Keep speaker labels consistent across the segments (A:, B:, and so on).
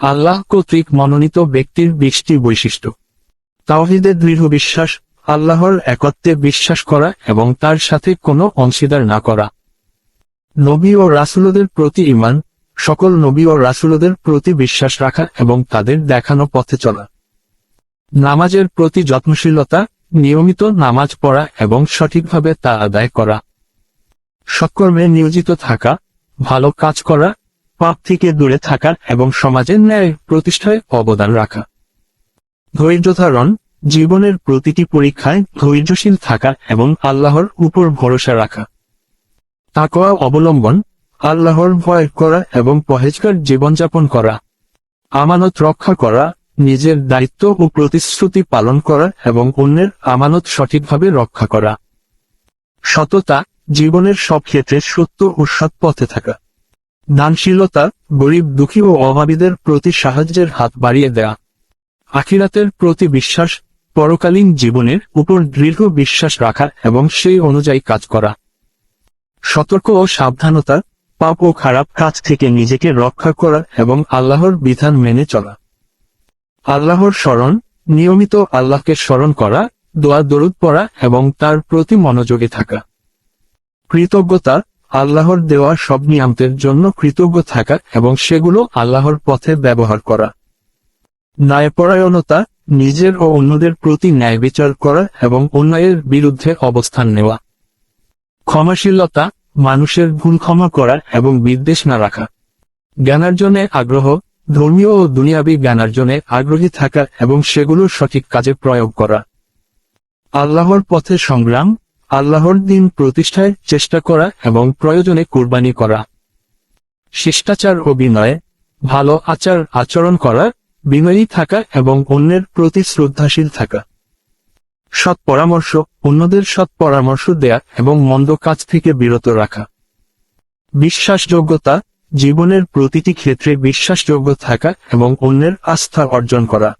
A: আল্লাহ কর্তৃক মনোনীত ব্যক্তির 20টি বৈশিষ্ট্য। তাওহীদে দৃঢ় বিশ্বাস, আল্লাহর একত্বে বিশ্বাস করা এবং তার সাথে কোনো অংশীদার না করা। নবী ও রাসূলদের প্রতি ঈমান, সকল নবী ও রাসূলদের প্রতি বিশ্বাস রাখা এবং তাদের দেখানো পথে চলা। নামাজের প্রতি যত্নশীলতা, নিয়মিত নামাজ পড়া এবং সঠিকভাবে তা আদায় করা। সৎকর্মে নিয়োজিত থাকা, ভালো কাজ করা, পাপ থেকে দূরে থাকা এবং সমাজের ন্যায় প্রতিষ্ঠায় অবদান রাখা। ধৈর্য ধারণ, জীবনের প্রতিটি পরীক্ষায় ধৈর্যশীল থাকা এবং আল্লাহর উপর ভরসা রাখা। তাকওয়া অবলম্বন, আল্লাহর ভয় করা এবং পরহেজগার জীবনযাপন করা। আমানত রক্ষা করা, নিজের দায়িত্ব ও প্রতিশ্রুতি পালন করা এবং অন্যের আমানত সঠিকভাবে রক্ষা করা। সততা, জীবনের সব ক্ষেত্রে সত্য ও সৎ পথে থাকা। দানশীলতা, গরিব দুঃখী ও অভাবীদের প্রতি সাহায্যের হাত বাড়িয়ে দেয়া। আখিরাতের প্রতি বিশ্বাস, পরকালীন জীবনের উপর দৃঢ় বিশ্বাস রাখা এবং সেই অনুযায়ী কাজ করা। সতর্ক ও সাবধানতা, পাপ ও খারাপ কাজ থেকে নিজেকে রক্ষা করা এবং আল্লাহর বিধান মেনে চলা। আল্লাহর স্মরণ, নিয়মিত আল্লাহকে স্মরণ করা, দোয়া দরুদ পড়া এবং তার প্রতি মনোযোগী থাকা। কৃতজ্ঞতা, আল্লাহর দেওয়া সব নিয়ামতের জন্য কৃতজ্ঞ থাকা এবং সেগুলো আল্লাহর পথে ব্যবহার করা। ন্যায়পরায়ণতা, নিজের ও অন্যদের প্রতি ন্যায় বিচার করা এবং অন্যায়ের বিরুদ্ধে অবস্থান নেওয়া। ক্ষমাশীলতা, মানুষের ভুল ক্ষমা করা এবং বিদ্বেষ না রাখা। জ্ঞানার্জনে আগ্রহ, ধর্মীয় ও দুনিয়াবী জ্ঞানার্জনে আগ্রহী থাকা এবং সেগুলো সঠিক কাজে প্রয়োগ করা। আল্লাহর পথে সংগ্রাম, আল্লাহর দ্বীন প্রতিষ্ঠায় চেষ্টা করা এবং প্রয়োজনে কুরবানি করা। শিষ্টাচার ও বিনয়, ভালো আচরণ করা, বিনয়ী থাকা এবং অন্যের প্রতি শ্রদ্ধাশীল থাকা। সৎ পরামর্শ, অন্যদের সৎ পরামর্শ দেয়া এবং মন্দ কাজ থেকে বিরত রাখা। বিশ্বাসযোগ্যতা, জীবনের প্রতিটি ক্ষেত্রে বিশ্বাসযোগ্য থাকা এবং অন্যের আস্থা অর্জন করা।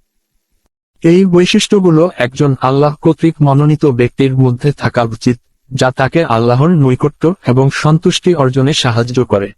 A: এই বৈশিষ্ট্যগুলো একজন আল্লাহ কর্তৃক মনোনীত ব্যক্তির মধ্যে থাকা উচিত, যা তাকে আল্লাহর নৈকট্য এবং সন্তুষ্টি অর্জনে সাহায্য করে।